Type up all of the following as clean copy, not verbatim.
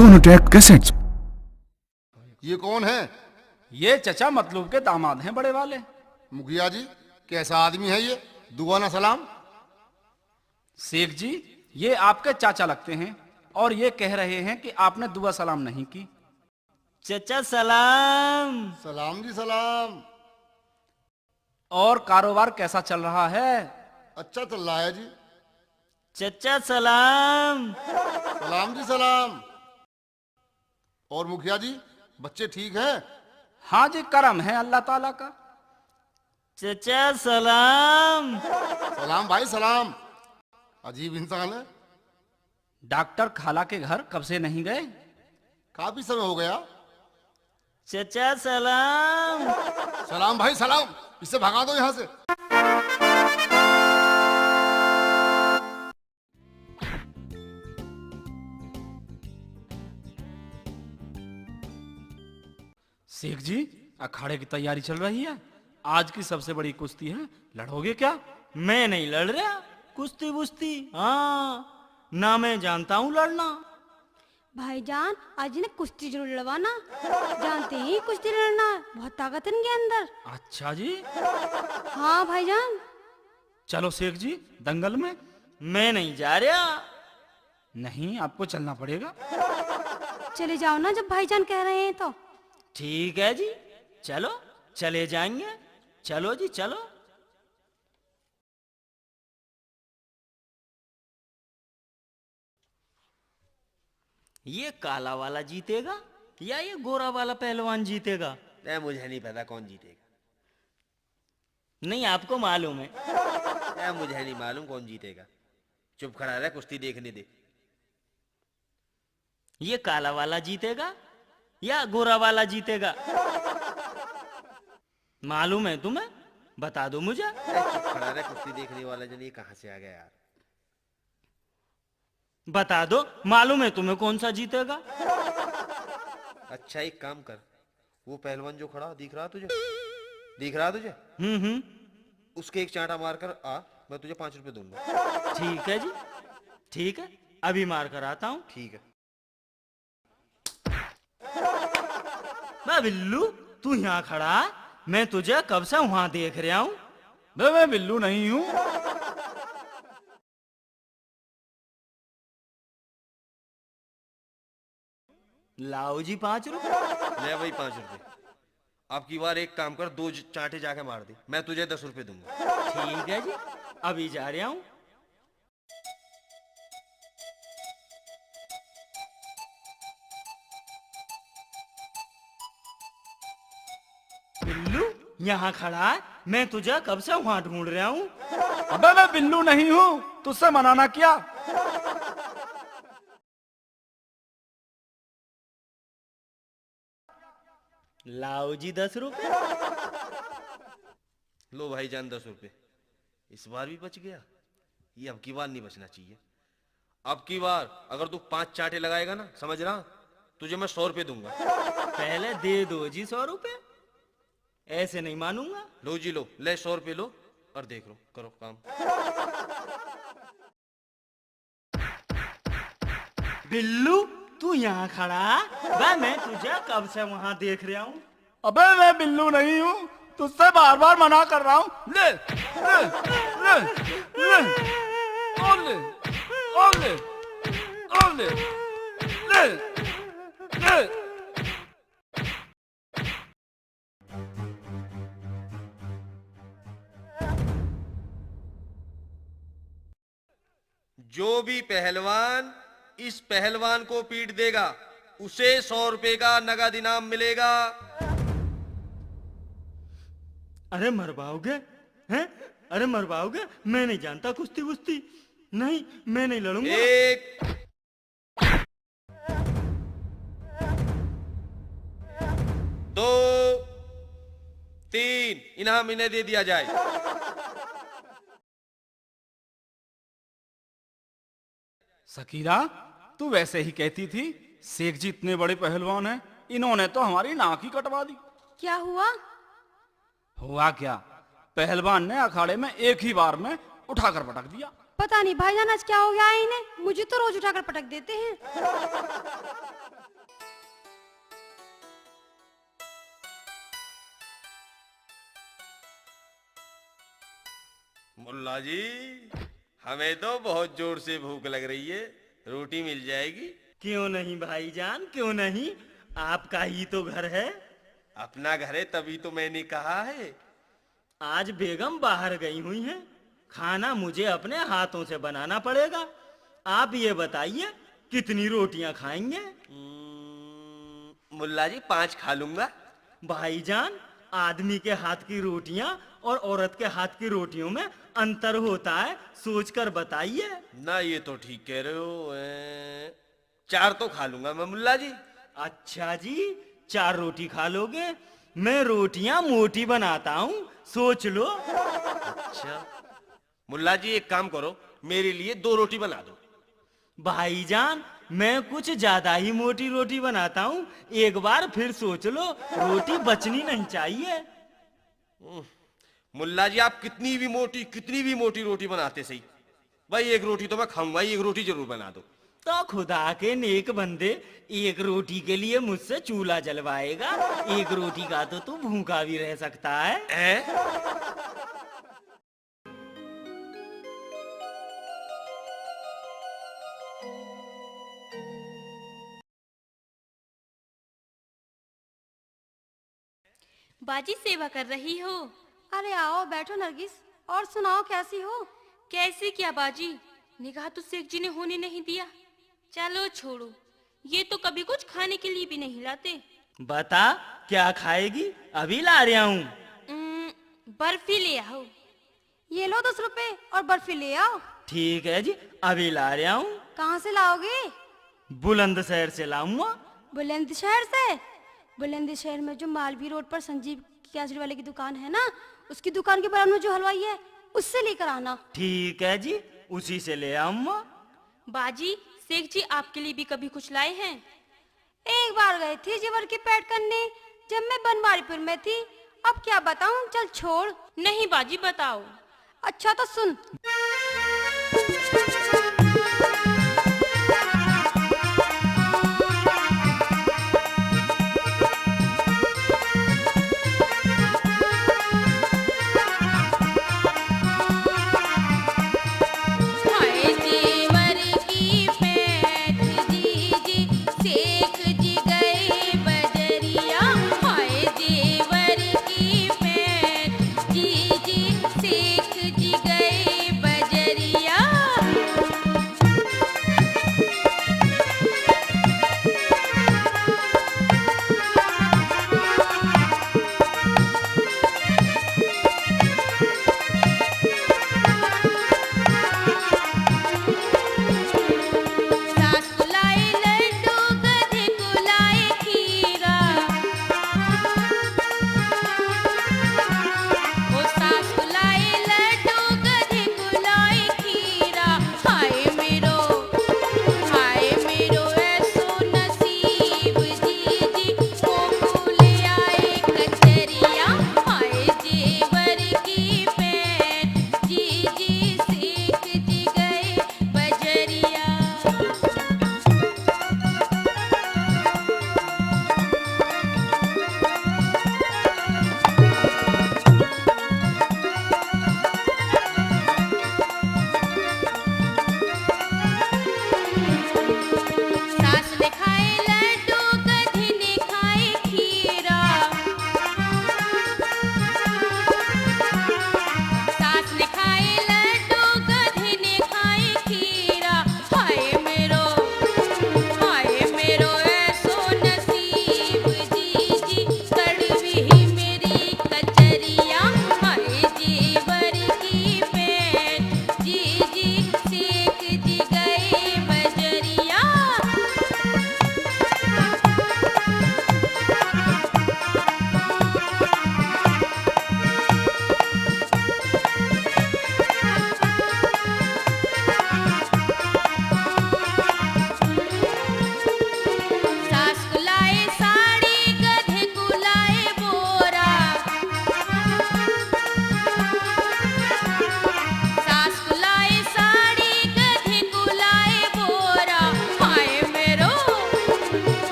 Sonotech cassettes. ये कौन है? ये चचा मतलब के दामाद हैं बड़े वाले। मुखिया जी, कैसा आदमी है ये? दुआ ना सलाम। शेख जी, ये आपके चाचा लगते हैं और ये कह रहे हैं कि आपने दुआ सलाम नहीं की। चचा सलाम। सलाम जी सलाम। और कारोबार कैसा चल रहा है? अच्छा चल रहा है जी। चचा सलाम। सलाम जी सलाम। और मुखिया जी, बच्चे ठीक हैं? हाँ जी, करम है अल्लाह ताला का। चचा सलाम। सलाम भाई सलाम। अजीब इंसान है। डॉक्टर खाला के घर कब से नहीं गए? काफी समय हो गया। चचा सलाम। सलाम भाई सलाम। इसे भगा दो यहाँ से। शेख जी, अखाड़े की तैयारी चल रही है। आज की सबसे बड़ी कुश्ती है, लड़ोगे क्या? मैं नहीं लड़ रहा कुश्ती वुस्ती। हाँ, ना मैं जानता हूँ लड़ना। भाईजान, आज इन्हें कुश्ती जरूर लड़वाना। जानते ही कुश्ती लड़ना बहुत ताकत है इनके अंदर। अच्छा जी, हाँ भाईजान। चलो शेख जी, दंगल में। मैं नहीं जा रहा। नहीं, आपको चलना पड़ेगा। चले जाओ ना, जब भाईजान कह रहे हैं तो। ठीक है जी, चलो चले जाएंगे। चलो जी चलो। ये काला वाला जीतेगा या ये गोरा वाला पहलवान जीतेगा? मुझे नहीं पता कौन जीतेगा। नहीं, आपको मालूम है। मुझे नहीं मालूम कौन जीतेगा। चुप खड़ा रह, कुश्ती देखने दे। ये काला वाला जीतेगा या गोरा वाला जीतेगा? मालूम है तुम्हें? बता दो मुझे। चुप खड़ा रह, कुश्ती देखने वाला जन ये कहाँ से आ गया यार? बता दो, मालूम है तुम्हें कौन सा जीतेगा? अच्छा एक काम कर, वो पहलवान जो खड़ा दिख रहा तुझे? दिख रहा तुझे? उसके एक चांटा मारकर आ, मैं तुझे 5 रुपए दूंगा। ठीक है जी, ठीक है, अभी मार कर आता हूँ। ठीक है। बे बिल्लू, तू यहाँ खड़ा, मैं तुझे कब से वहां देख रहा हूँ। मैं बिल्लू नहीं हूँ। लाओ जी 5 रुपए। ले भाई 5 रुपए। अब की बार एक काम कर, 2 चांटे जाके मार दे, मैं तुझे 10 रुपए दूंगा। ठीक है जी, अभी जा रहा हूँ। बिल्लू यहाँ खड़ा है, मैं तुझे कब से वहां ढूंढ रहा हूँ। अबे मैं बिल्लू नहीं हूँ, तुझसे मनाना क्या? लाओ जी 10 रुपए। लो भाई जान 10 रुपए। इस बार भी बच गया। ये अब की बार नहीं बचना चाहिए। अब की बार अगर तू 5 चांटे लगाएगा ना, समझ रहा, तुझे मैं 100 रुपए दूंगा। पहले दे दो जी 100 रुपए, ऐसे नहीं मानूंगा। लो जी लो, ले 100 रुपए लो और देख लो, करो काम। बिल्लू, तू यहाँ खड़ा, वह मैं तुझे कब से वहां देख रहा हूँ। अबे मैं बिल्लू नहीं हूँ, तुझसे बार बार मना कर रहा हूँ। ले ले ले ले और ले और ले और ले ले ले। जो भी पहलवान इस पहलवान को पीट देगा, उसे 100 रुपए का नगद इनाम मिलेगा। अरे मरवाओगे हैं? अरे मरवाओगे? मैं नहीं जानता कुश्ती वुस्ती। नहीं, मैं नहीं लड़ूंगा। 1 2 3 इनाम इन्हें दे दिया जाए। सकीरा, तू वैसे ही कहती थी शेख जी इतने बड़े पहलवान हैं, इन्होंने तो हमारी नाक ही कटवा दी। क्या हुआ? हुआ क्या? पहलवान ने अखाड़े में एक ही बार में उठाकर पटक दिया। पता नहीं भाईजान आज क्या हो गया है इन्हें, मुझे तो रोज उठाकर पटक देते हैं। मुल्ला जी, हमें तो बहुत जोर से भूख लग रही है, रोटी मिल जाएगी? क्यों नहीं भाईजान, क्यों नहीं, आपका ही तो घर है। अपना घर है तभी तो मैंने कहा है। आज बेगम बाहर गई हुई हैं, खाना मुझे अपने हाथों से बनाना पड़ेगा। आप ये बताइए कितनी रोटियां खाएंगे? मुल्ला जी 5 खा लूंगा। भाईजान, आदमी के हाथ की रोटियां और औरत के हाथ की रोटियों में अंतर होता है, सोचकर बताइए। ना ये तो ठीक कह रहे हो। 4 तो खा लूंगा मैं मुल्ला जी। अच्छा जी, 4 रोटी खा लोगे? मैं रोटियां मोटी बनाता हूँ, सोच लो। अच्छा मुल्ला जी, एक काम करो, मेरे लिए 2 रोटी बना दो। भाईजान, मैं कुछ ज्यादा ही मोटी रोटी बनाता हूँ, एक बार फिर सोच लो, रोटी बचनी नहीं चाहिए। मुल्ला जी, आप कितनी भी मोटी रोटी बनाते सही, भाई 1 रोटी तो मैं खाऊंगा ही, 1 रोटी जरूर बना दो। तो खुदा के नेक बंदे, 1 रोटी के लिए मुझसे चूल्हा जलवाएगा? 1 रोटी का तो तू भूखा भी रह सकता है। बाजी सेवा कर रही हो? अरे आओ बैठो नरगिस, और सुनाओ कैसी हो? कैसे क्या बाजी, निगाह तो शेख जी ने होने नहीं दिया। चलो छोड़ो, ये तो कभी कुछ खाने के लिए भी नहीं लाते। बता क्या खाएगी, अभी ला रहा हूँ। बर्फी ले आओ। ये लो 10 रुपए और बर्फी ले आओ। ठीक है जी, अभी ला रहा हूँ। कहाँ से लाओगे? बुलंदशहर से लाऊंगा। बुलंदशहर से? बुलंदशहर में जो मालवी रोड पर संजीव केसरी वाले की दुकान है ना, उसकी दुकान के बराबर में जो हलवाई है, उससे लेकर आना। ठीक है जी, उसी से ले आऊंगा। बाजी, शेख जी आपके लिए भी कभी कुछ लाए हैं? एक बार गई थी जेवर की पैठ करने, जब मैं बनवारीपुर में थी। अब क्या बताऊं, चल छोड़। नहीं बाजी, बताओ। अच्छा तो सुन। हाय जेवर की पैठ जी जी, शेख जी गए बजरिया। हाय जेवर की पैठ जी जी, शेख जी गए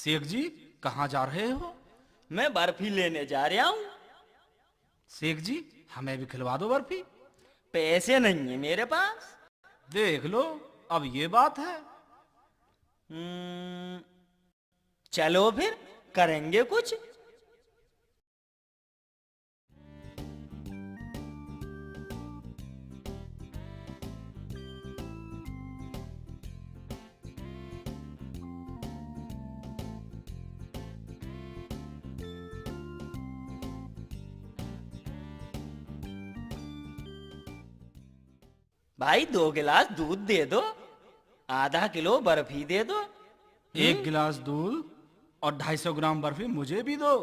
शेख जी कहाँ जा रहे हो? मैं बर्फी लेने जा रहा हूँ। शेख जी हमें भी खिलवा दो बर्फी। पैसे नहीं है मेरे पास। देख लो, अब ये बात है। चलो फिर करेंगे कुछ। भाई 2 गिलास दूध दे दो, आधा किलो बर्फी दे दो। 1 गिलास दूध और 250 ग्राम बर्फी मुझे भी दो।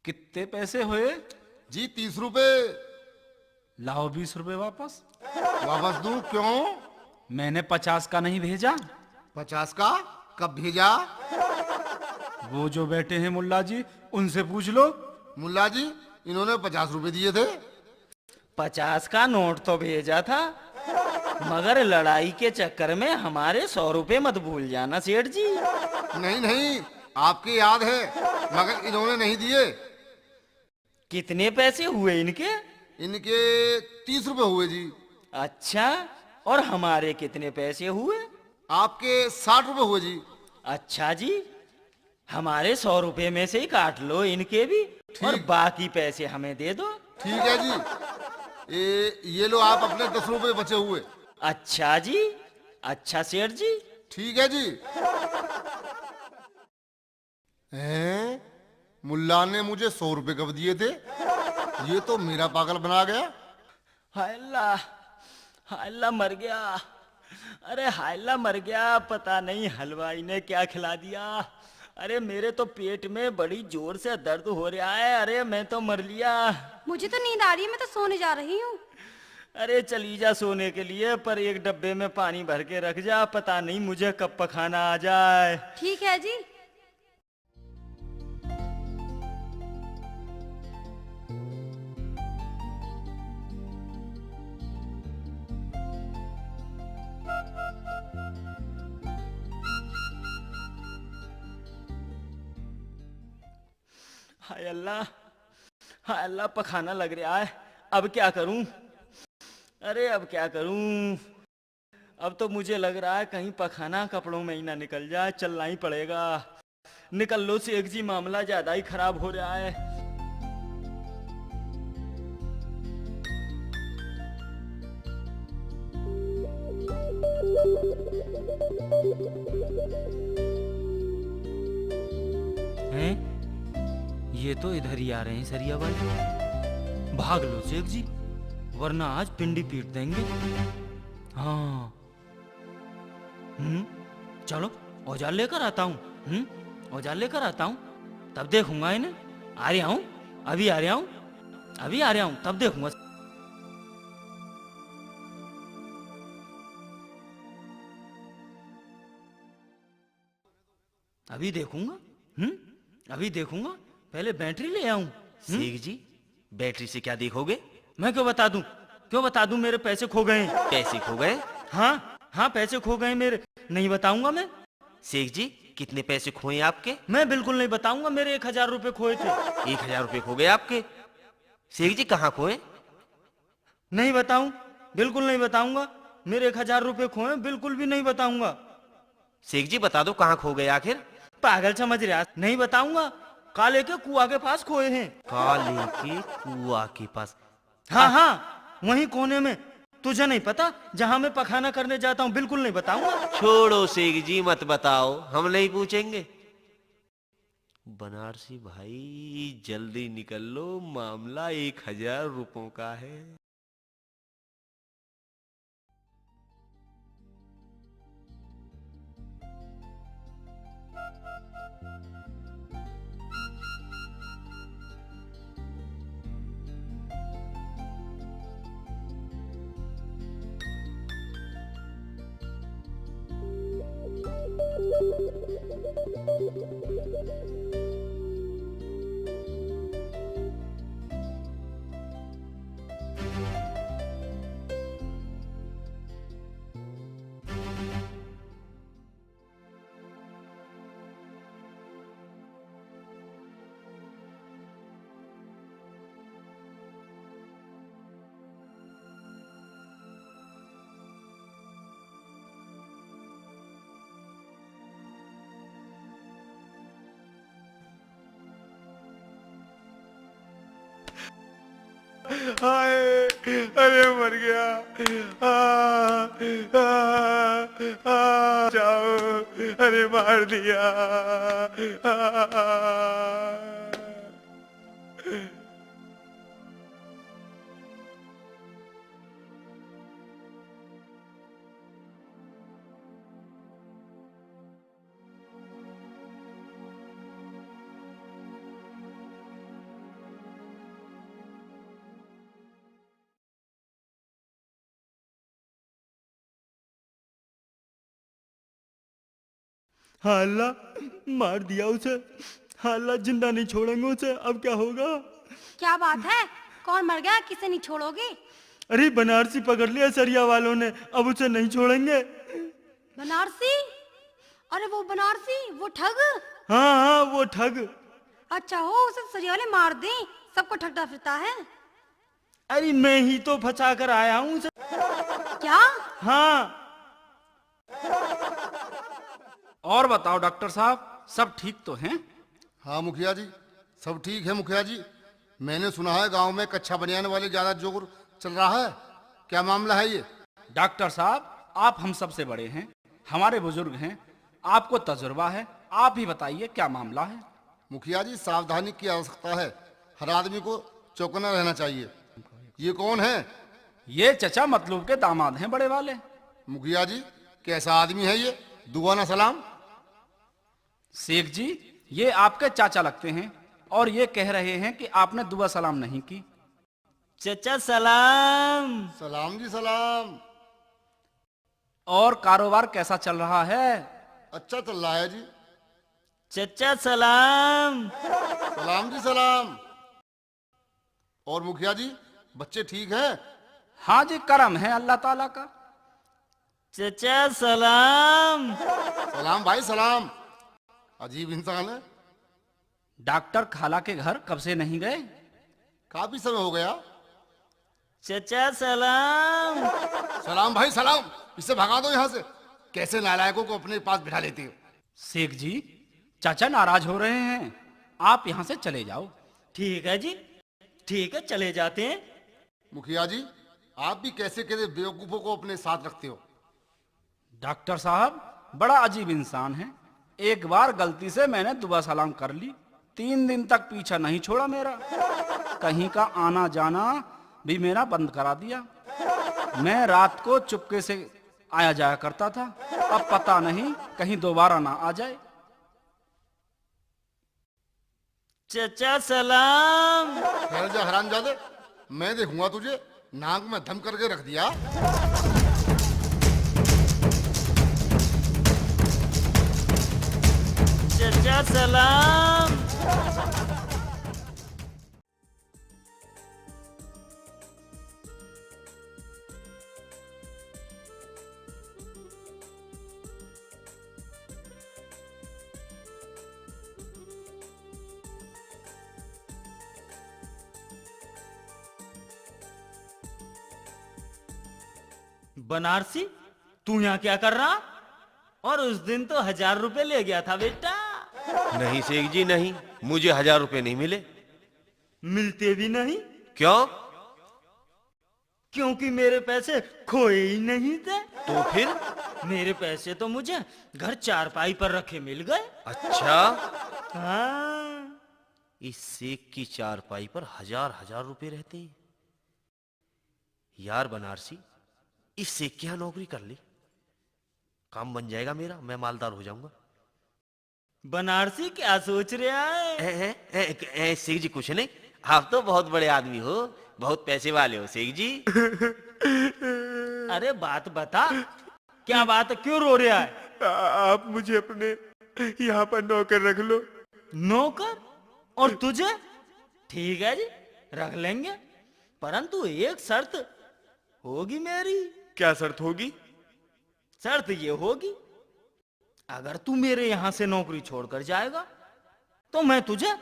कितने पैसे हुए? जी 30 रुपए। लाओ 20 रुपए वापस। वापस दूं? क्यों? मैंने 50 का नहीं भेजा। 50 का कब भेजा? वो जो बैठे हैं मुल्ला जी, उनसे पूछ लो। मुल्ला जी इन्होंने 50 रुपए दिए थे। 50 का नोट तो भेजा था, मगर लड़ाई के चक्कर में हमारे 100 रुपए मत भूल जाना सेठ जी। नहीं नहीं, आपके याद है, मगर इन्होंने नहीं दिए। कितने पैसे हुए इनके? इनके 30 रुपए हुए जी। अच्छा, और हमारे कितने पैसे हुए? आपके 60 रुपए हुए जी। अच्छा जी, हमारे 100 रुपए में से ही काट लो इनके भी, और बाकी पैसे हमें दे दो। ठीक है जी। ये लो आप अपने 10 रुपए बचे हुए। अच्छा जी, अच्छा सेठ जी। ठीक है जी। हैं? मुल्ला ने मुझे 100 रुपए कब दिए थे? ये तो मेरा पागल बना गया। हाय अल्लाह मर गया। अरे हाय अल्लाह मर गया, पता नहीं हलवाई ने क्या खिला दिया। अरे मेरे तो पेट में बड़ी जोर से दर्द हो रहा है। अरे मैं तो मर लिया। मुझे तो नींद आ रही है, मैं तो सोने जा रही हूँ। अरे चली जा सोने के लिए, पर एक डब्बे में पानी भर के रख जा, पता नहीं मुझे कब पखाना आ जाए। ठीक है जी। हाय अल्लाह पखाना लग रहा है। अब क्या करूं? अरे अब क्या करूं? अब तो मुझे लग रहा है कहीं पखाना कपड़ों में ही ना निकल जाए, चलना ही पड़ेगा। निकल लो शेख जी, मामला ज्यादा ही खराब हो रहा है। हैं? ये तो इधर ही आ रहे हैं सरिया भाई। भाग लो शेख जी, वरना आज पिंडी पीट देंगे। हाँ। चलो औजार लेकर आता हूँ। औजार लेकर आता हूँ, तब देखूंगा इन्हें। आ रहा हूँ, अभी आ रहा हूँ, अभी आ रहा हूँ, तब देखूंगा। अभी देखूंगा। अभी देखूंगा, पहले बैटरी ले आऊं। शेख जी बैटरी से क्या देखोगे? मैं क्यों बता दूं? क्यों बता दूं? मेरे पैसे खो गए। पैसे खो गए? हाँ पैसे खो गए मेरे। नहीं बताऊंगा मैं। शेख जी कितने पैसे खोए आपके? मैं बिल्कुल नहीं बताऊंगा। मेरे 1000 रुपए खोए थे। 1000 रुपए खो गए आपके? शेख जी कहाँ खोए? नहीं बताऊं, बिल्कुल नहीं बताऊंगा। मेरे 1000 रुपए खोए, बिल्कुल भी नहीं बताऊंगा। शेख जी बता दो कहाँ खो गए आखिर? पागल समझ रहा? नहीं बताऊंगा। काले के कुआ के पास खोए हैं। काले के कुआ के पास? हाँ वहीं कोने में। तुझे नहीं पता, जहां मैं पखाना करने जाता हूँ? बिल्कुल नहीं बताऊंगा। छोड़ो शेख जी मत बताओ, हम नहीं पूछेंगे। बनारसी भाई जल्दी निकल लो, मामला 1000 रुपयों का है। हाय, अरे मर गया। जाओ, अरे मार दिया। हाँ अल्लाह, मार दिया उसे। हाँ अल्लाह, जिंदा नहीं छोड़ेंगे उसे। अब क्या होगा? क्या बात है? कौन मर गया? किसे नहीं छोड़ोगे? अरे बनारसी पकड़ लिया सरिया वालों ने, अब उसे नहीं छोड़ेंगे। बनारसी? अरे वो बनारसी, वो ठग? हाँ हाँ, वो ठग। अच्छा हो, उसे सरिया वाले मार दें, सबको ठगता फिरता है। अरे मैं ही तो फंसा कर आया हूँ उसे। क्या? हाँ। और बताओ डॉक्टर साहब, सब ठीक तो हैं? हाँ मुखिया जी, सब ठीक है मुखिया जी। मैंने सुना है गांव में कच्चा बनियान वाले ज्यादा जोर चल रहा है, क्या मामला है ये? डॉक्टर साहब, आप हम सबसे बड़े हैं, हमारे बुजुर्ग हैं, आपको तजुर्बा है, आप ही बताइए क्या मामला है। मुखिया जी, सावधानी की आवश्यकता है, हर आदमी को चौकन्ना रहना चाहिए। ये कौन है? ये चचा मतलूब के दामाद हैं बड़े वाले। मुखिया जी, कैसा आदमी है ये? दुआ ना सलाम। शेख जी, ये आपके चाचा लगते हैं और ये कह रहे हैं कि आपने दुआ सलाम नहीं की। चचा सलाम। सलाम जी सलाम। और कारोबार कैसा चल रहा है? अच्छा चल रहा है जी। चचा सलाम। सलाम जी सलाम। और मुखिया जी, बच्चे ठीक हैं? हाँ जी, करम है अल्लाह ताला का। चचा सलाम। सलाम भाई सलाम। अजीब इंसान है। डॉक्टर खाला के घर कब से नहीं गए? काफी समय हो गया। चचा सलाम। सलाम भाई सलाम। इसे भगा दो यहाँ से। कैसे नालायकों को अपने पास बिठा लेती हो? शेख जी, चाचा नाराज हो रहे हैं, आप यहाँ से चले जाओ। ठीक है जी, ठीक है, चले जाते हैं। मुखिया जी, आप भी कैसे कैसे बेवकूफों को अपने साथ रखते हो? डॉक्टर साहब बड़ा अजीब इंसान है। एक बार गलती से मैंने दुआ सलाम कर ली, 3 दिन तक पीछा नहीं छोड़ा मेरा। कहीं का आना जाना भी मेरा बंद करा दिया। मैं रात को चुपके से आया जाया करता था, अब पता नहीं कहीं दोबारा ना आ जाए। चचा सलाम। ठहर जा हरामजादे, मैं देखूंगा तुझे। नाक में दम करके रख दिया। चचा सलाम। बनारसी, तू यहाँ क्या कर रहा? और उस दिन तो 1000 रुपए ले गया था बेटा। नहीं शेख जी नहीं, मुझे 1000 रुपए नहीं मिले। मिलते भी नहीं? क्यों? क्योंकि मेरे पैसे खोए ही नहीं थे। तो फिर? मेरे पैसे तो मुझे घर चारपाई पर रखे मिल गए। अच्छा, हाँ। इस शेख की चारपाई पर 1000 रुपए रहते हैं। यार बनारसी, इस शेख की यहाँ नौकरी कर ली, काम बन जाएगा मेरा, मैं मालदार हो जाऊंगा। बनारसी क्या सोच रहा है? शेख जी कुछ नहीं, आप तो बहुत बड़े आदमी हो, बहुत पैसे वाले हो शेख जी। अरे बात बता, क्या बात है, क्यों रो रहा है? आप मुझे अपने यहाँ पर नौकर रख लो। नौकर? और तुझे? ठीक है जी, रख लेंगे, परंतु एक शर्त होगी मेरी। क्या शर्त होगी? शर्त ये होगी, अगर तू मेरे यहां से नौकरी छोड़कर जाएगा तो मैं तुझे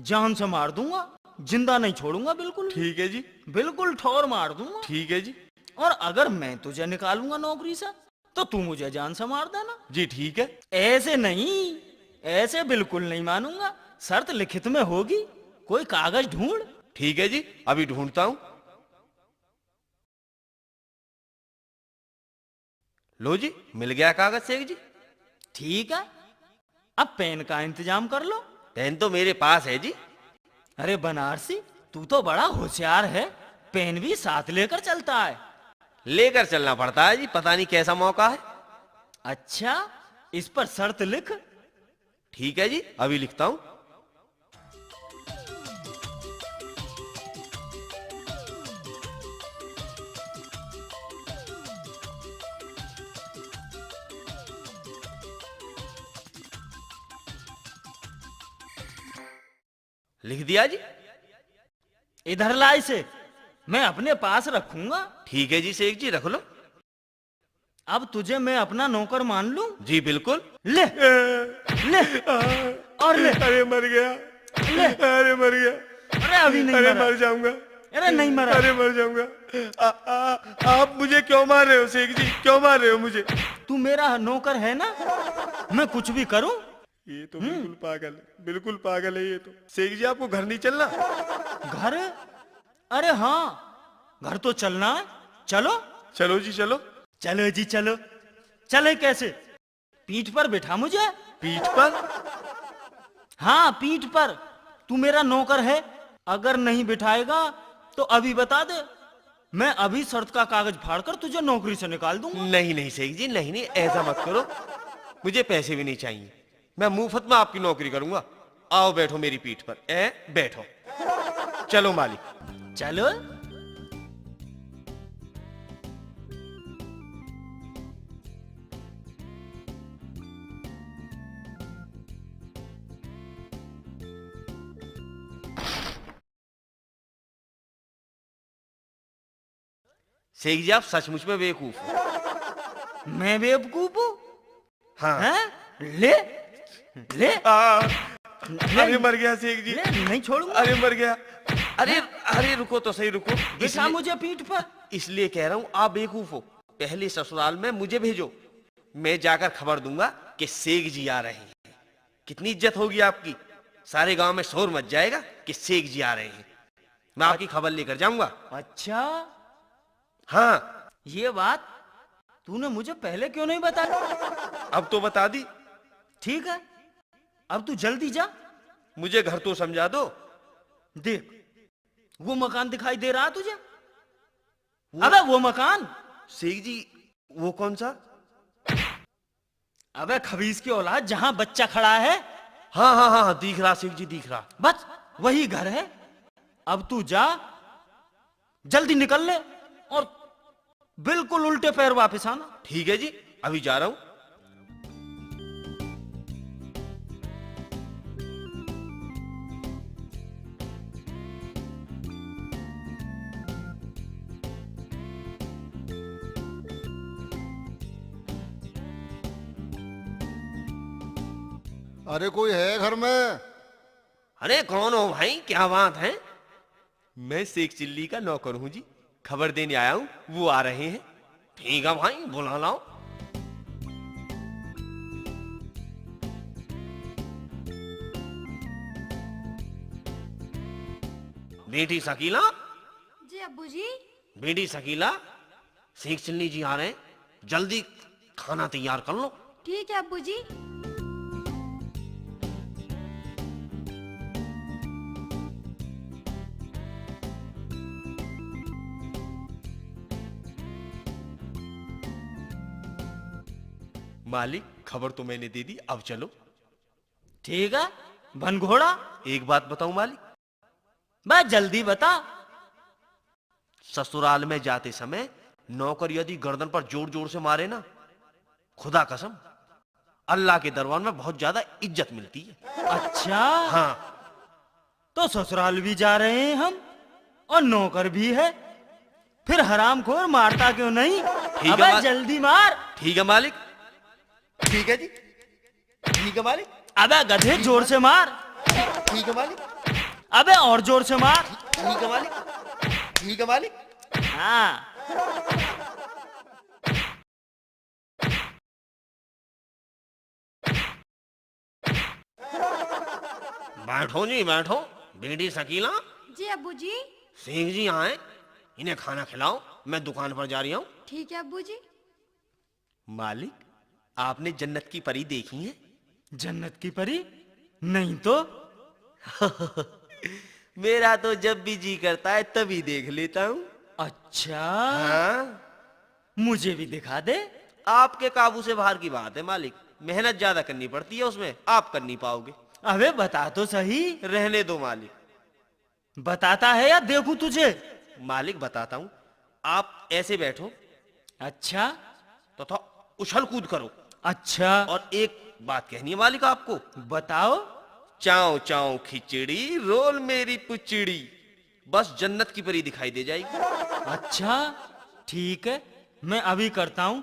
जान से मार दूंगा, जिंदा नहीं छोड़ूंगा बिल्कुल। ठीक है जी। बिल्कुल ठोर मार दूंगा। ठीक है जी। और अगर मैं तुझे निकालूंगा नौकरी से तो तू मुझे जान से मार देना। जी ठीक है। ऐसे नहीं, ऐसे बिल्कुल नहीं मानूंगा, शर्त लिखित में होगी। कोई कागज ढूंढ। ठीक है जी, अभी ढूंढता हूं। लो जी, मिल गया कागज शेख जी। ठीक है, अब पेन का इंतजाम कर लो। पेन तो मेरे पास है जी। अरे बनारसी, तू तो बड़ा होशियार है, पेन भी साथ लेकर चलता है। लेकर चलना पड़ता है जी, पता नहीं कैसा मौका है। अच्छा, इस पर शर्त लिख। ठीक है जी, अभी लिखता हूं। लिख दिया जी। इधर ला इसे, मैं अपने पास रखूंगा। ठीक है जी शेख जी, रख लो। अब तुझे मैं अपना नौकर मान लूं? जी बिल्कुल। ले ले और ले। अरे मर गया। ले। अरे मर गया। अरे अभी नहीं अरे मरा। मर जाऊंगा। अरे नहीं मरा। अरे मर जाऊंगा। आप मुझे क्यों मार रहे हो शेख जी? क्यों मार रहे हो मुझे? तू मेरा नौकर है ना, मैं कुछ भी करूं। ये तो बिल्कुल पागल है, बिल्कुल पागल है ये तो। शेख जी आपको घर नहीं चलना? घर? अरे हाँ, घर तो चलना है। चलो चलो जी चलो। चलो जी चलो। चले कैसे? पीठ पर बिठा मुझे। पीठ पर? हाँ पीठ पर। तू मेरा नौकर है, अगर नहीं बिठाएगा तो अभी बता दे, मैं अभी शर्त का कागज फाड़कर तुझे नौकरी से निकाल दूंगा। नहीं नहीं शेख जी, नहीं नहीं, ऐसा मत करो। मुझे पैसे भी नहीं चाहिए, मैं मुफ्त में आपकी नौकरी करूंगा। आओ बैठो मेरी पीठ पर। बैठो। चलो मालिक। चलो। शेख जी आप सचमुच में बेवकूफ हो। मैं बेवकूफ हूँ? हाँ। हैं? ले ले अरे मर गया शेख जी। ले, नहीं छोड़ूंगा। अरे मर गया। अरे अरे रुको तो सही, रुको। बिठा मुझे पीठ पर। इसलिए कह रहा हूं आप बेवकूफ हो। पहले ससुराल में मुझे भेजो, मैं जाकर खबर दूंगा कि शेख जी आ रहे हैं। कितनी इज्जत होगी आपकी, सारे गांव में शोर मच जाएगा कि शेख जी आ रहे हैं। मैं आपकी खबर लेकर जाऊंगा। अच्छा, हाँ। ये बात तूने मुझे पहले क्यों नहीं बताया? अब तो बता दी। ठीक है, अब तू जल्दी जा। मुझे घर तो समझा दो। देख, वो मकान दिखाई दे रहा है तुझे? अबे वो मकान। शेख जी वो कौन सा? अबे खबीस की औलाद, जहां बच्चा खड़ा है। हाँ हाँ हाँ, दिख रहा शेख जी, दिख रहा। बस वही घर है। अब तू जा, जल्दी निकल ले और बिल्कुल उल्टे पैर वापस आना। ठीक है जी, अभी जा रहा हूं। अरे कोई है घर में? अरे कौन हो भाई, क्या बात है? मैं शेख चिल्ली का नौकर हूं जी, खबर देने आया हूं, वो आ रहे हैं। ठीक है भाई, बुला लाओ। बेटी शकीला, जी अब्बू जी। बेटी शकीला, शेख चिल्ली जी आ रहे हैं, जल्दी खाना तैयार कर लो। ठीक है अब्बू जी। मालिक खबर तो मैंने दे दी, अब चलो। ठीक है, बन घोड़ा। एक बात बताऊं मालिक, बस जल्दी बता। ससुराल में जाते समय नौकर यदि गर्दन पर जोर जोर से मारे ना, खुदा कसम अल्लाह के दरबार में बहुत ज्यादा इज्जत मिलती है। अच्छा, हाँ, तो ससुराल भी जा रहे हैं हम और नौकर भी है, फिर हरामखोर मारता क्यों नहीं? ठीक है अबे जल्दी मार। ठीक है मालिक, ठीक है जी, ठीक है मालिक, अबे गधे जोर से मार। ठीक है मालिक, अबे और जोर से मार। ठीक है मालिक, ठीक है मालिक। हाँ, बैठो जी बैठो, बेटी शकीला, जी अब्बू जी। सिंह जी आए, इन्हें खाना खिलाओ, मैं दुकान पर जा रही हूँ। ठीक है अब्बू जी। मालिक, आपने जन्नत की परी देखी है? जन्नत की परी? नहीं तो। मेरा तो जब भी जी करता है तभी देख लेता हूँ। अच्छा, हाँ, मुझे भी दिखा दे। आपके काबू से बाहर की बात है मालिक, मेहनत ज्यादा करनी पड़ती है उसमें, आप कर नहीं पाओगे। अबे बता तो सही। रहने दो मालिक। बताता है या देखूं तुझे? मालिक बताता हूँ, आप ऐसे बैठो अच्छा तथा उछल कूद करो, अच्छा, और एक बात कहनी है मालिक आपको। बताओ। चाव चाव खिचड़ी रोल मेरी पुचड़ी, बस जन्नत की परी दिखाई दे जाएगी। अच्छा ठीक है, मैं अभी करता हूँ।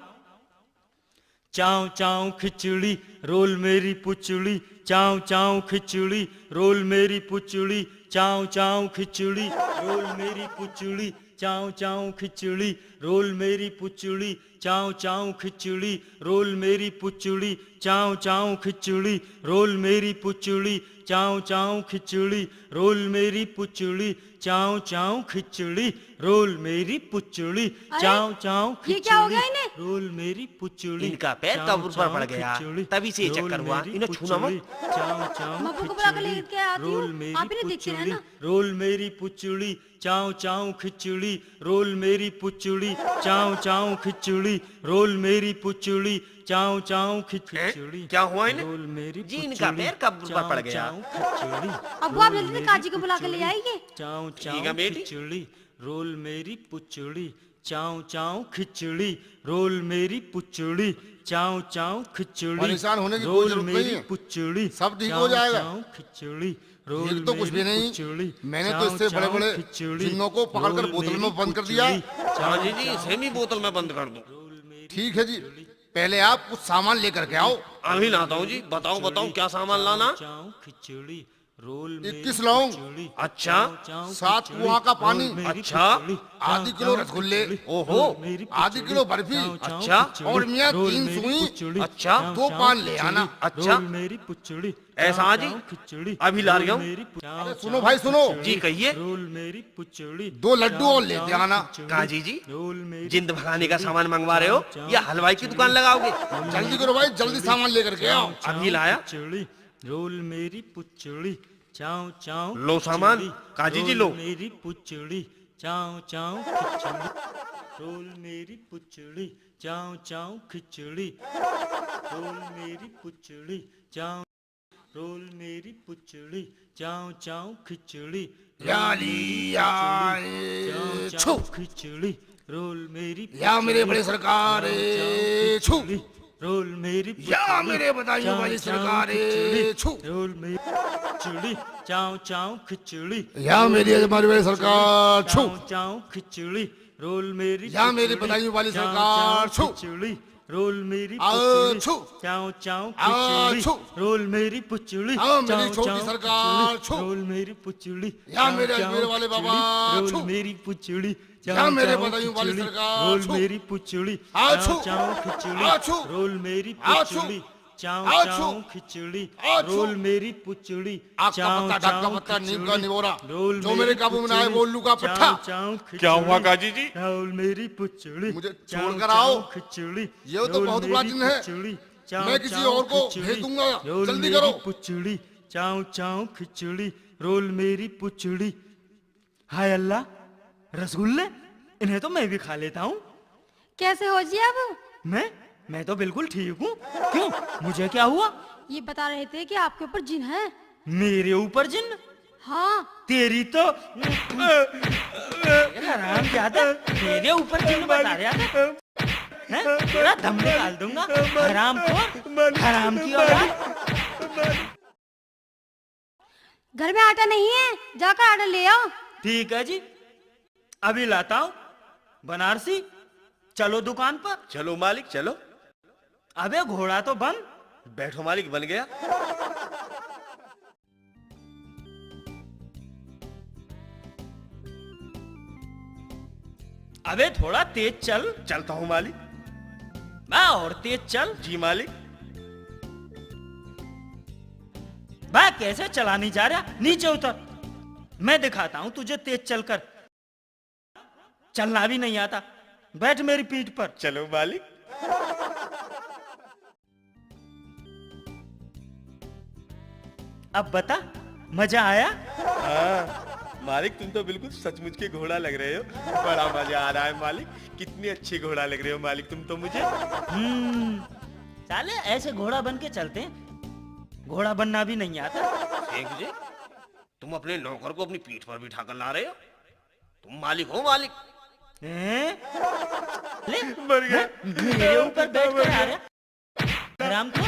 चाव चाव खिचड़ी रोल मेरी पुचड़ी, चाव चाव खिचड़ी रोल मेरी पुचड़ी, चाव चाव खिचड़ी रोल मेरी पुचड़ी, चाव चाव खिचड़ी रोल मेरी पुचड़ी, चाव चाव खिचड़ी रोल मेरी पुचड़ी, चाव चाव खिचड़ी रोल मेरी पुचड़ी, चाव चाव खिचड़ी रोल मेरी पुचड़ी, चाव चाव खिचड़ी रोल मेरी पुचड़ी, चाव चाव ये क्या हो गया इन्हें? रोल मेरी पुचड़ी। इनका पैर चाव कब्र पर चाव पड़ गया, खिचड़ी, तभी से ये रोल चक्कर हुआ। मेरी इन्हें छूना मत। पुचड़ी, चाव चाव मैं आपको बुला कर खिचड़ी, लेके आती हूँ। रोल मेरी आप इन्हें देखते पुचड़ी, रहना। रोल मेरी पुचड़ी, चाव चाव खिचड़ी रोल मेरी पुचड़ी, चाव चाव खिचड़ी रोल मेरी पुचड़ी, चाव चाव खिचड़ी। क्या हुआ इन्हें? रोल मेरी जी, इनका पुचड़ी, पैर कब्र पर पड़ गया। चाव चाव खिचड़ी, अब्बू आप रोल जल्दी से मेरी काजी को बुला कर ले पुचड़ी, आइए। चाव ठीक है चाव बेटी। खिचड़ी रोल मेरी पुचड़ी, चाव चाव खिचड़ी रोल मेरी पुचड़ी, चाव चाव खिचड़ी परेशान होने की कोई रोल जरूरत नहीं मेरी है। पुचड़ी, सब ठीक हो चाव जाएगा। चाव खिचड़ी रोल ये तो कुछ भी मेरी नहीं। पुचड़ी, मैंने तो चाव इससे चाव बड़े-बड़े खिचड़ी, जिन्नों को पकड़कर रोल बोतल में मेरी बंद कर दिया। पुचड़ी, हाँ चाव जी जी, चाव सेमी बोतल में बंद कर दो। रोल मेरी ठीक है जी, पहले आप कुछ सामान लेकर के आओ। अभी लाता हूँ जी, बताओ बताओ क्या सामान लाना। चाव खिचड़ी रोल 21 लौंग। अच्छा, 7 कुआं का पानी। अच्छा, आधी किलो रसगुल्ले। ओहो, आधी किलो बर्फी। अच्छा, और मियाँ 3 सुई। अच्छा, 2 पान ले आना। अच्छा, मेरी पुचड़ी, ऐसा हाँ जी, खिचड़ी अभी ला रही हूँ। अरे सुनो भाई सुनो, जी कहिए। रोल मेरी पुचड़ी, 2 लड्डू और लेते आना। कहा जी जी, रोल मेरी जिंद भगाने का सामान मंगवा रहे हो या हलवाई की दुकान लगाओगे? जल्दी करो भाई, जल्दी सामान लेकर के आओ। अभी लाया। पुचड़ी रोल मेरी पुचड़ी, चाव चाव लो सामान, काजी जी लो। मेरी पुचड़ी, चाव चाव खिचड़ी रोल मेरी पुचड़ी, चाव चाव खिचड़ी रोल मेरी पुचड़ी, चाव रोल मेरी पुचड़ी, चाव चाव खिचड़ी छू। खिचड़ी रोल मेरी या मेरे बड़े सरकार छू। रोल मेरी या मेरे बदायूं वाली सरकार छू। रोल मेरी खिचड़ी, चाव चाव खिचड़ी या मेरी हमारी वाली सरकार छू। चाव चाव खिचड़ी रोल मेरी या मेरी पुचड़ी, बदायूं वाली चाव सरकार चाव छू। खिचड़ी रोल मेरी आ, पुचड़ी, छू। चाव चाव आ, खिचड़ी छू। रोल मेरी पुचड़ी, आ, मेरी चाव छोटी चाव सरकार खिचड़ी, छू। रोल मेरी पुचड़ी, या चाव मेरे चाव अजमेर वाले बाबा खिचड़ी, छू। रोल मेरी पुचड़ी, या चाव मेरे चाव बदायूं वाली खिचड़ी, सरकार रोल छू। मेरी पुचड़ी, आ, चाव छू। चाव खिचड़ी आ, छू। रोल मेरी आ, छू। पुचड़ी, चाव आ, चाव छू। खिचड़ी आ, छू। रोल मेरी पुचड़ी, आग का चाव पत्ता, ढक का चाव पत्ता, नीम का खिचड़ी, निवोरा। रोल जो मेरे मेरी काबू में ना आए पुचड़ी, वो उल्लू का चाव पट्टा। चाव क्या हुआ खिचड़ी, काजी जी? रोल मेरी पुचड़ी, मुझे चाव छोड़कर चाव आओ। खिचड़ी, ये तो रोल बहुत बड़ा मेरी दिन है। पुचड़ी, चाव मैं किसी चाव और को खिचड़ी, भेज दूंगा। रोल जल्दी मेरी करो। पुचड़ी, चाव चाव खिचड़ी रोल मेरी पुचड़ी। हाय अल्लाह, रसगुल्ले, इन्हें तो मैं भी खा लेता हूँ। कैसे हो जी अब? मैं तो बिल्कुल ठीक हूँ। क्यों, मुझे क्या हुआ? ये बता रहे थे कि आपके ऊपर जिन है। मेरे ऊपर जिन? हाँ। तेरी तो हराम ज्यादा, मेरे ऊपर जिन बता रहा था। हैं? तेरा दम निकाल दूंगा। हराम खोर, हराम की औलाद। घर में आटा नहीं है, जाकर आटा ले आओ। ठीक है जी, अभी लाता हूँ। बनारसी, चलो दुकान पर। चलो मालिक चलो। अबे घोड़ा तो बन। बैठो मालिक, बन गया। अबे थोड़ा तेज चल। चलता हूँ मालिक। बा और तेज चल। जी मालिक। बा कैसे चला नहीं जा रहा? नीचे उतर, मैं दिखाता हूं तुझे तेज चलकर। चलना भी नहीं आता। बैठ मेरी पीठ पर। चलो मालिक। अब बता, मजा आया? हाँ मालिक, तुम तो बिल्कुल सचमुच के घोड़ा लग रहे हो। बड़ा मजा आ रहा है मालिक। कितनी अच्छी घोड़ा लग रहे हो मालिक तुम तो मुझे। साले ऐसे घोड़ा बन के चलते हैं, घोड़ा बनना भी नहीं आता। शेख जी, तुम अपने नौकर को अपनी पीठ पर बिठा कर ला रहे हो? तुम मालिक हो मालिक? हैं? ले, मर गया। मेरे ऊपर बैठ कर आ रहा हराम को।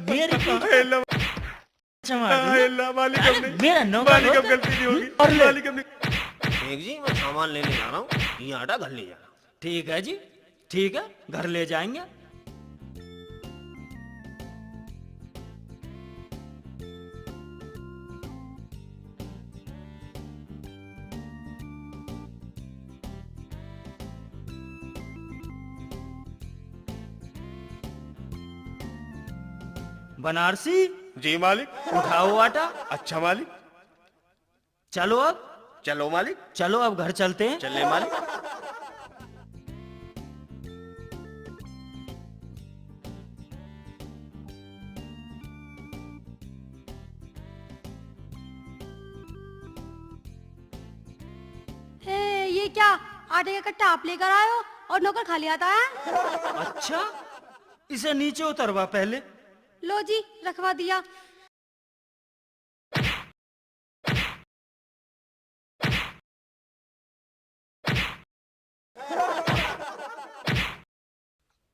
मेरी पीठ मालिक हमने, मेरा नौकर मालिक अब होकर- गलती नहीं होगी। और ले। मालिक हमने। शेख जी, मैं सामान लेने जा रहा हूँ, ये आटा घर ले जाना। ठीक है जी, ठीक है, घर ले जाएंगे। बनारसी, जी मालिक। उठाओ आटा। अच्छा मालिक। चलो अब, चलो मालिक। चलो अब घर चलते हैं। चले मालिक। ये क्या, आटे का कट्टा आप लेकर आए हो और नौकर खाली आता है? अच्छा, इसे नीचे उतरवा पहले। लो जी, रखवा दिया।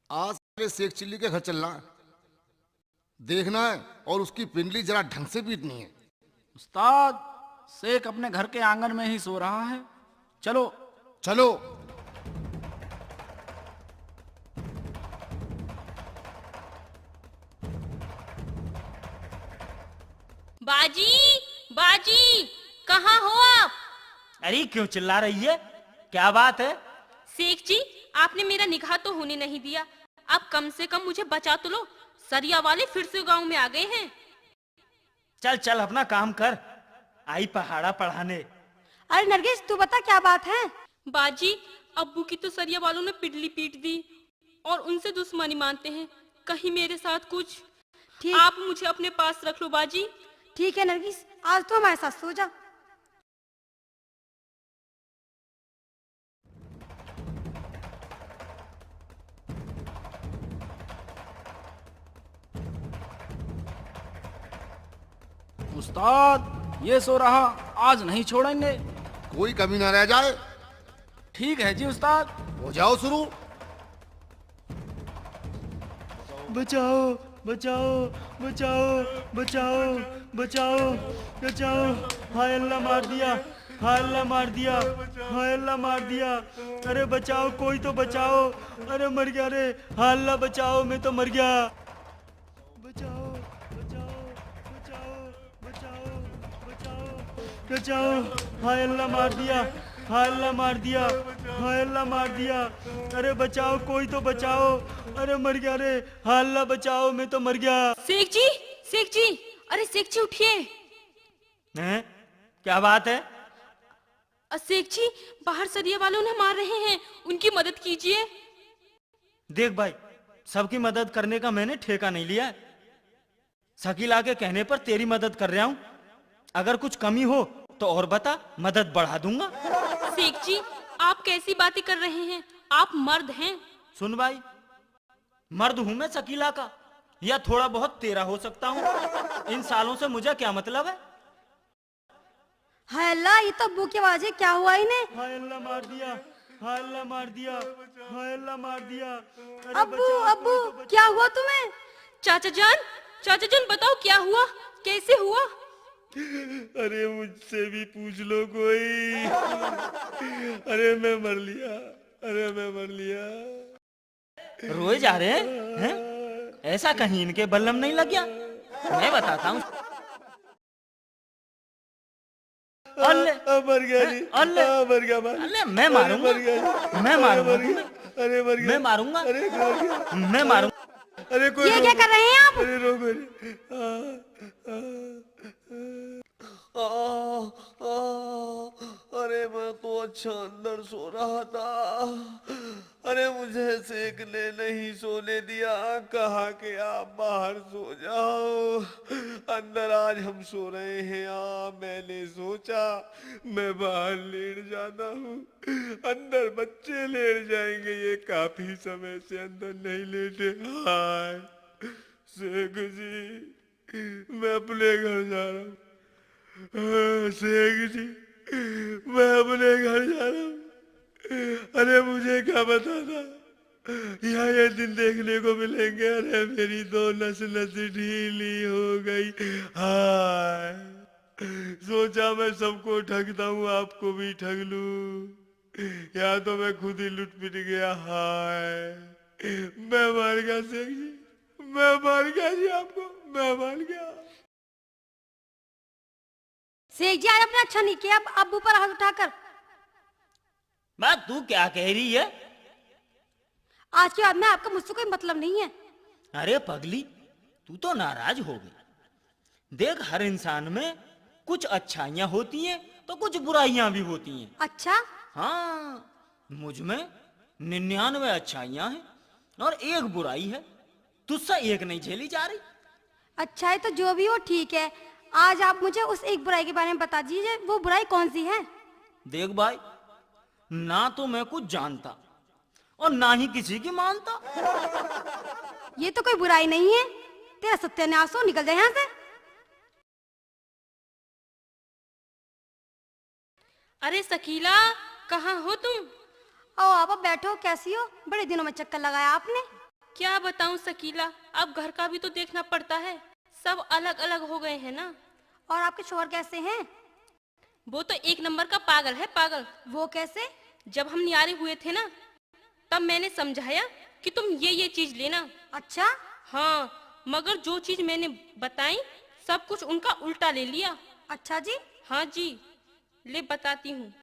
आज तेरे शेख चिल्ली के घर चलना है, देखना है और उसकी पिंडली जरा ढंग से पीटनी है। उस्ताद, शेख अपने घर के आंगन में ही सो रहा है, चलो। चलो। बाजी, बाजी, कहाँ हो आप? अरे क्यों चिल्ला रही है? क्या बात है? शेख जी, आपने मेरा निकाह तो होने नहीं दिया। अब कम से कम मुझे बचा तो लो। सरिया वाले फिर से गांव में आ गए हैं। चल चल अपना काम कर, आई पहाड़ा पढ़ाने। अरे नरगिस, तू बता क्या बात है? बाजी, अब्बू की तो सरिया वालों ने पिटली पीट दी और उनसे दुश्मनी मानते हैं। कहीं मेरे साथ कुछ। ठीक। आप मुझे अपने पास रख लो बाजी। ठीक है नरगिस, आज तो हमारे साथ सो जा। उस्ताद, ये सो रहा, आज नहीं छोड़ेंगे। कोई कमी ना रह जाए। ठीक है जी उस्ताद। हो जाओ शुरू। बचाओ, बचाओ, बचाओ, बचाओ, बचाओ, बचाओ। हाय अल्लाह मार दिया, हाय अल्लाह मार दिया, हाय अल्लाह मार दिया। अरे बचाओ, कोई तो बचाओ। अरे मर गया रे, हाय अल्लाह बचाओ, मैं तो मर गया। बचाओ, बचाओ, बचाओ, बचाओ, बचाओ, बचाओ। हाय अल्लाह मार दिया, हाय अल्लाह मार दिया, हाय अल्लाह मार दिया। अरे बचाओ, कोई तो बचाओ। अरे मर गया रे, हाय अल्लाह बचाओ, मैं तो मर गया। शेख जी, शेख जी, अरे शेख जी उठिए। हैं? क्या बात है? शेख जी, बाहर सरिया वालों ने मार रहे हैं, उनकी मदद कीजिए। देख भाई, सबकी मदद करने का मैंने ठेका नहीं लिया है। शकीला के कहने पर तेरी मदद कर रहा हूं। अगर कुछ कमी हो तो और बता, मदद बढ़ा दूंगा। शेख जी, आप कैसी बातें कर रहे हैं? आप मर्द हैं। सुन भाई, मर्द हूं मैं शकीला का, या थोड़ा बहुत तेरा हो सकता हूं। इन सालों से मुझे क्या मतलब है? हाय अल्लाह, ये तो अब्बू की आवाज है, क्या हुआ इन्हें? हाय अल्लाह मार दिया, हाय अल्लाह मार दिया, हाय अल्लाह मार दिया। अरे अब्बू बचाओ, अब्बू कोई तो बचाओ। क्या हुआ तुम्हें? चाचा जान बताओ क्या हुआ, कैसे हुआ? अरे मुझसे भी पूछ लो कोई। अरे मैं मर लिया, अरे मैं मर लिया। रोए जा रहे हैं? ऐसा कहीं इनके बल्लम नहीं लग गया? मैं बताता हूँ। अल्ले मर गया जी, अल्ले मर गया, अल्ले मैं मारूंगा, मर गया जी, मैं मारूंगा मर गया, तुम्हें, अरे मर गया, मैं मारूंगा, अरे मर गया, मैं मारूंगा। अरे कोई ये क्या कर रहे हैं आप? अरे रोको अरे मैं तो अच्छा अंदर सो रहा था। अरे मुझे सेक ने नहीं सोने दिया, कहा कि आप बाहर सो जाओ, अंदर आज हम सो रहे हैं। मैंने सोचा मैं बाहर लेट जाता हूँ, अंदर बच्चे लेट जाएंगे, ये काफी समय से अंदर नहीं लेटे। हाय शेख जी, मैं अपने घर जा रहा हूँ। शेख जी, मैं अपने घर जा रहा हूँ। अरे मुझे क्या पता था यहाँ ये दिन देखने को मिलेंगे। अरे मेरी तो नस ढीली हो गई। हाय सोचा मैं सबको ठगता हूँ, आपको भी ठग लूं, या तो मैं खुद ही लुट पिट गया। हाय मैं मार गया शेख जी, मैं मार गया जी, आपको मैं मार गया। शेख जी आज अपने अच्छा नहीं किया, अब अब्बू पर हाथ उठाकर। बात तू क्या कह रही है? आज के बाद में आपका मुझसे कोई मतलब नहीं है। अरे पगली, तू तो नाराज हो गई। देख, हर इंसान में कुछ अच्छाइयां होती हैं तो कुछ बुराइयां भी होती हैं। अच्छा? हाँ, मुझ में 99 अच्छाइयां हैं और एक बुराई है, तुझसे एक नहीं झेली जा रही। अच्छा है तो जो भी हो ठीक है, आज आप मुझे उस एक बुराई के बारे में बता दीजिए, वो बुराई कौन सी है? देख भाई, ना तो मैं कुछ जानता और ना ही किसी की मानता। ये तो कोई बुराई नहीं है, तेरा सत्यानाश हो, निकल जाए यहाँ से। अरे शकीला, कहाँ हो तुम? आओ आप बैठो, कैसी हो? बड़े दिनों में चक्कर लगाया आपने। क्या बताऊं शकीला, अब घर का भी तो देखना पड़ता है, सब अलग अलग हो गए हैं ना। और आपके शोहर कैसे हैं? वो तो एक नंबर का पागल है, पागल। वो कैसे? जब हम न्यारे हुए थे ना, तब मैंने समझाया कि तुम ये चीज लेना। अच्छा? हाँ, मगर जो चीज मैंने बताई सब कुछ उनका उल्टा ले लिया। अच्छा जी? हाँ जी, ले बताती हूँ।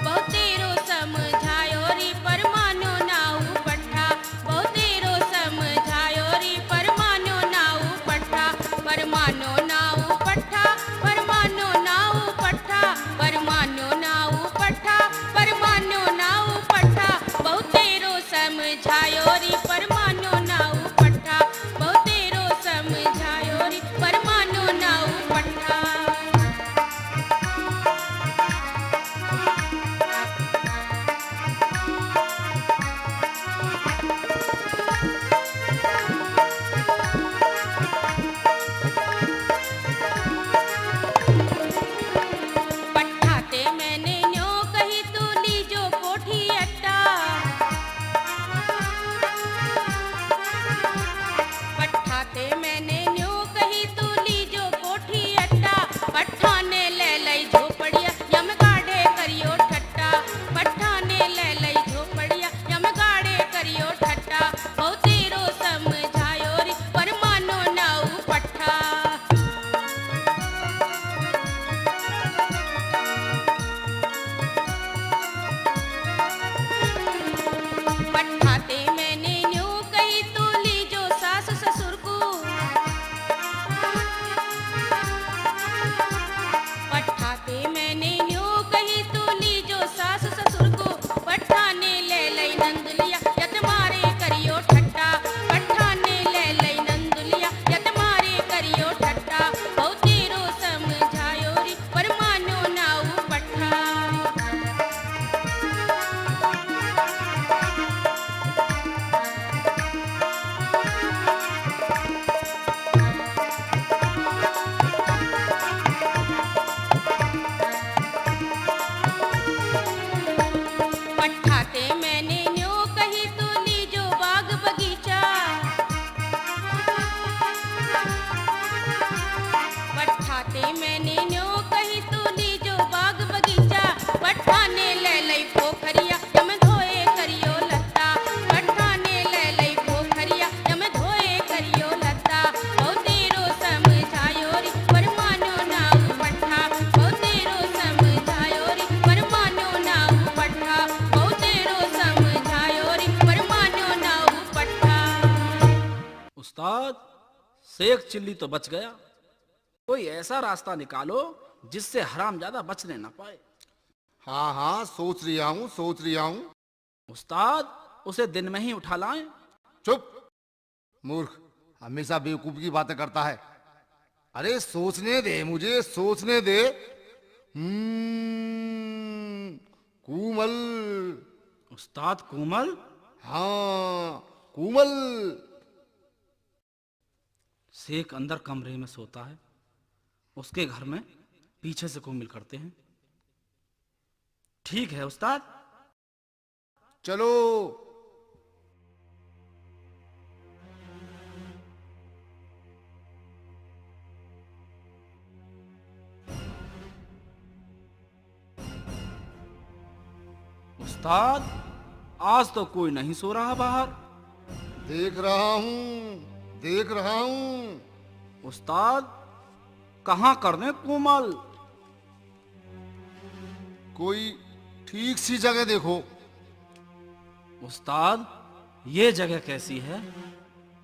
बहुतेरो समझायो रे पर मानो नाऊ पट्ठा, बहुतेरो समझायो रे पर मानो नाऊ पट्ठा, पर मानो नाऊ पट्ठा, पर मानो नाऊ पट्ठा, पर मानो नाऊ पट्ठा, पर मानो नाऊ पट्ठा, बहुतेरो समझायो रे पर मानो नाऊ पट्ठा। शेख चिल्ली तो बच गया, कोई ऐसा रास्ता निकालो जिससे हरामजादा बचने ना पाए। हाँ हाँ, सोच रिया हूँ, सोच रिया हूँ। उस्ताद, उसे दिन में ही उठा लाएं। चुप मूर्ख, हमेशा बेवकूफ की बातें करता है। अरे सोचने दे, मुझे सोचने दे। कूमल। उस्ताद कोमल? हाँ, कूमल। शेख अंदर कमरे में सोता है, उसके घर में पीछे से कोमल करते हैं। ठीक है उस्ताद। चलो। उस्ताद, आज तो कोई नहीं सो रहा बाहर। देख रहा हूँ, देख रहा हूँ। उस्ताद, कहाँ कर दें कोमल? कोई ठीक सी जगह देखो। उस्ताद, ये जगह कैसी है?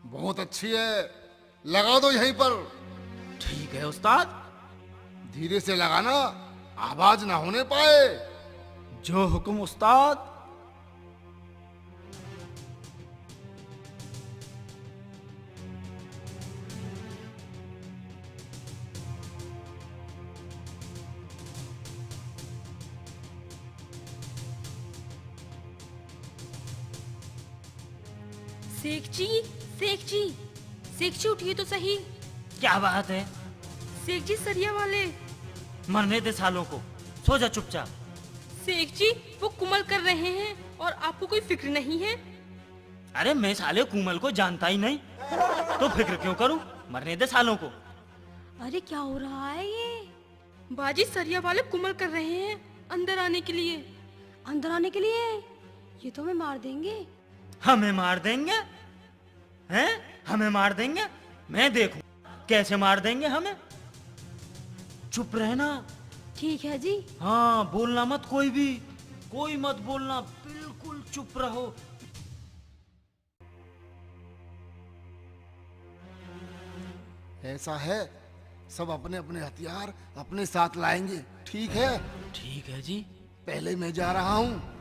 बहुत अच्छी है, लगा दो यहीं पर। ठीक है उस्ताद। धीरे से लगाना, आवाज ना होने पाए। जो हुक्म उस्ताद। शेख जी, शेख जी, शेख जी उठिए तो सही। क्या बात है? शेख जी सरिया वाले। मरने दे सालों को, सो जा चुपचाप। शेख जी वो कुमल कर रहे हैं और आपको कोई फिक्र नहीं है। अरे मैं साले कूमल को जानता ही नहीं, तो फिक्र क्यों करूं? मरने दे सालों को। अरे क्या हो रहा है ये? बाजी सरिया वाले कुमल कर रहे हैं अंदर आने के लिए। अंदर आने के लिए? ये तो हमें मार देंगे। हमें मार देंगे? हैं? हमें मार देंगे? मैं देखूं कैसे मार देंगे हमें। चुप रहना। ठीक है जी। हाँ, बोलना मत, कोई भी, कोई मत बोलना, बिल्कुल चुप रहो। ऐसा है, सब अपने अपने हथियार अपने साथ लाएंगे। ठीक है, ठीक है जी। पहले मैं जा रहा हूँ।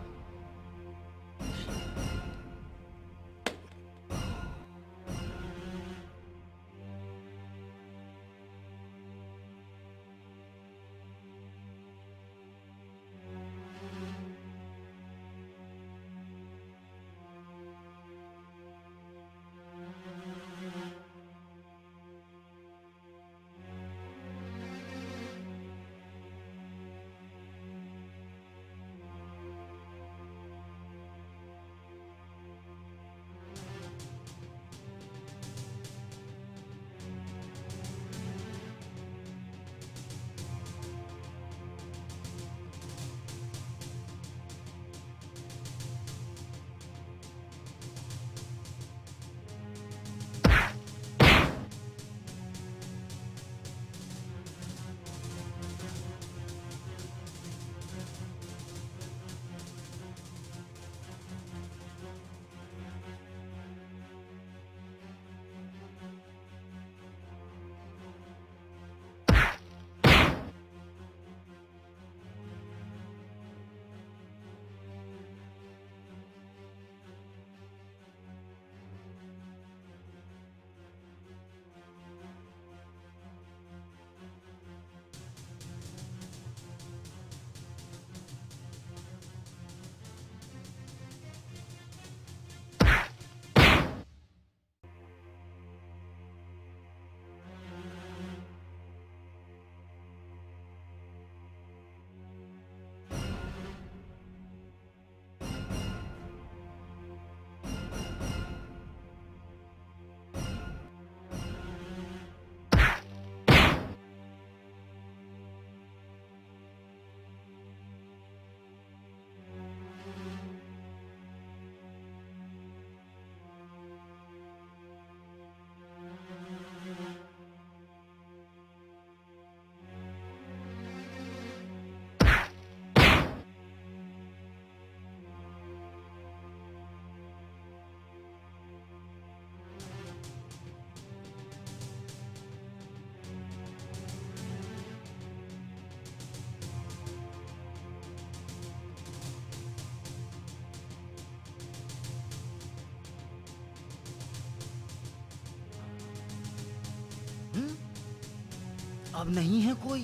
अब नहीं है कोई।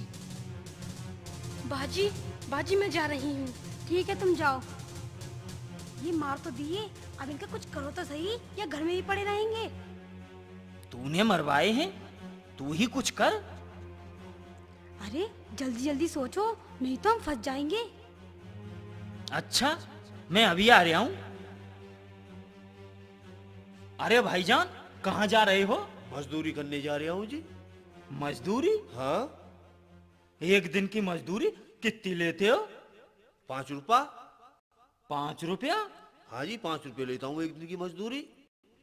बाजी, बाजी मैं जा रही हूँ। ठीक है तुम जाओ। ये मार तो दिए, अब इनका कुछ करो तो सही, या घर में ही पड़े रहेंगे। तूने मरवाए हैं, तू ही कुछ कर। अरे जल्दी जल्दी सोचो, नहीं तो हम फंस जाएंगे। अच्छा, मैं अभी आ रहा हूँ। अरे भाईजान, कहाँ जा रहे हो? मजदूरी करने जा रहा हूँ जी। मजदूरी? हाँ। एक दिन की मजदूरी कितनी लेते हो? 5 रुपया। 5 रुपया? हाँ जी, 5 रुपये लेता हूँ एक दिन की मजदूरी।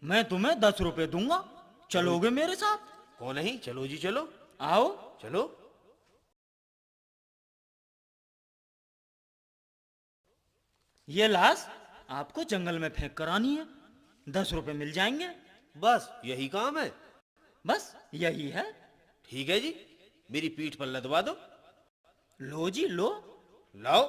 मैं तुम्हें 10 रुपए दूंगा, चलोगे मेरे साथ? कौन नहीं, चलो जी चलो। आओ। चलो। ये लाश आपको जंगल में फेंक कर आनी है, 10 रुपए मिल जाएंगे। बस यही काम है? बस यही है। ठीक है जी, मेरी पीठ पर लदवा दो। लो जी लो। लाओ।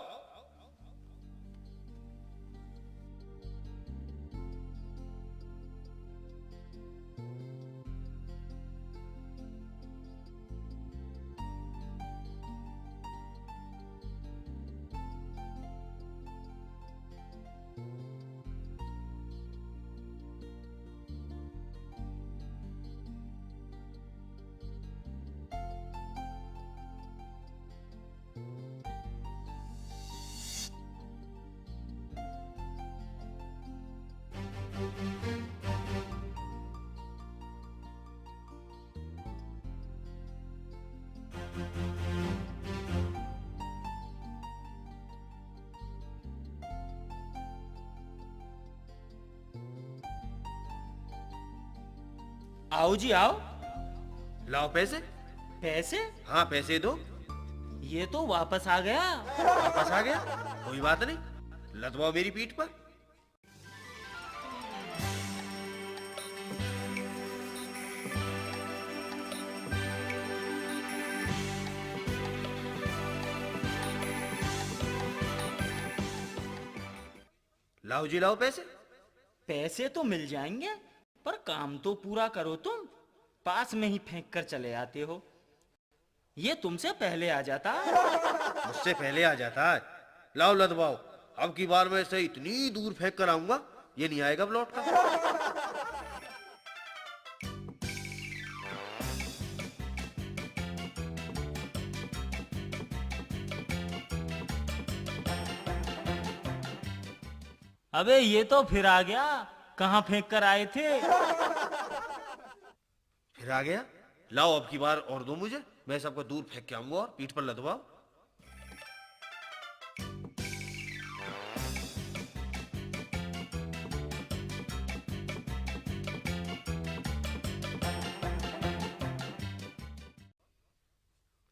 आओ जी आओ। लाओ पैसे। पैसे? हाँ पैसे दो। ये तो वापस आ गया। वापस आ गया? कोई बात नहीं, लदवाओ मेरी पीठ पर। लाओ जी लाओ पैसे। पैसे तो मिल जाएंगे, पर काम तो पूरा करो तुम। पास में ही फेंक कर चले आते हो। ये तुमसे पहले आ जाता। मुझसे पहले आ जाता है। लाओ लदवाओ, अब की बार मैं इसे इतनी दूर फेंक कर आऊंगा, ये नहीं आएगा अब लौट कर। अबे ये तो फिर आ गया, कहाँ फेंक कर आए थे? फिर आ गया। लाओ अब की बार और दो मुझे, मैं सबको दूर फेंक के आऊंगा और पीठ पर लदवाओ।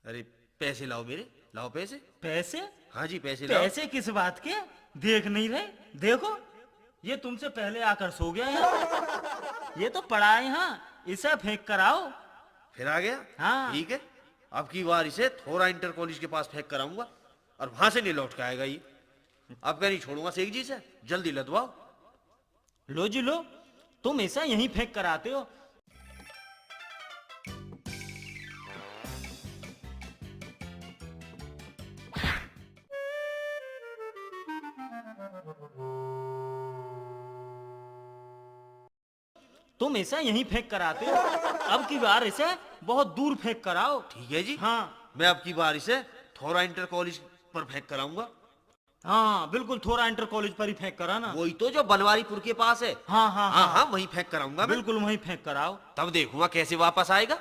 अरे पैसे लाओ मेरे, लाओ पैसे। पैसे? हाँ जी पैसे लाओ। पैसे किस बात के? देख नहीं रहे? देखो, ये तुमसे पहले आकर सो गया यहाँ। ये तो पड़ा है यहाँ, इसे फेंक कर आओ। फिर आ गया? हाँ। ठीक है, अब की बार इसे थोड़ा इंटर कॉलेज के पास फेंक कर आऊंगा और वहां से नहीं लौट के आएगा ये। अब मैं नहीं छोड़ूंगा शेख जी से, जल्दी लदवाओ। लो जी लो, तुम ऐसा यहीं फेंक कर आते हो। तुम ऐसा यहीं फेंक कर आते हो, अब की बार इसे बहुत दूर फेंक कर आओ। ठीक है जी। हाँ मैं अब की बार इसे थोड़ा इंटर कॉलेज पर फेंक कर आऊंगा। हाँ बिल्कुल, थोड़ा इंटर कॉलेज पर ही फेंक कर आना। वही तो जो बनवारीपुर के पास है। हाँ हाँ हाँ हाँ वहीं फेंक कर आऊंगा मैं। बिल्कुल वहीं फेंक कर आओ। तब देखूंगा कैसे वापस आएगा।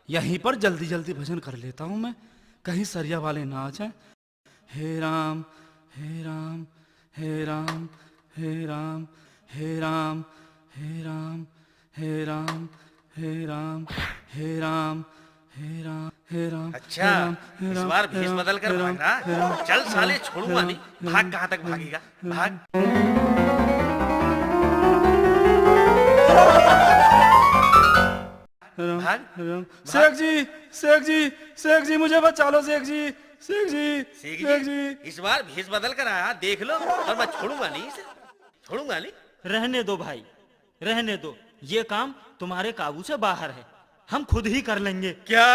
यहीं पर जल्दी जल्दी भजन कर लेता हूँ मैं, कहीं सरिया वाले ना आ जाए। हे राम हे राम हे राम हे राम हे राम हे राम हे राम हे राम हे राम हे राम हे राम। अच्छा, इस बार भेष बदल कर भाग रहा है। चल साले, छोड़ूंगा नहीं। भाग, कहाँ तक भागेगा, भाग। भाग। शेख जी शेख जी शेख जी, मुझे बचा लो शेख जी शेख जी इस बार भेष बदल कर आया, देख लो, और मैं छोड़ूंगा नहीं इसे, छोड़ूंगा नहीं। रहने दो भाई, रहने दो, ये काम तुम्हारे काबू से बाहर है, हम खुद ही कर लेंगे। क्या?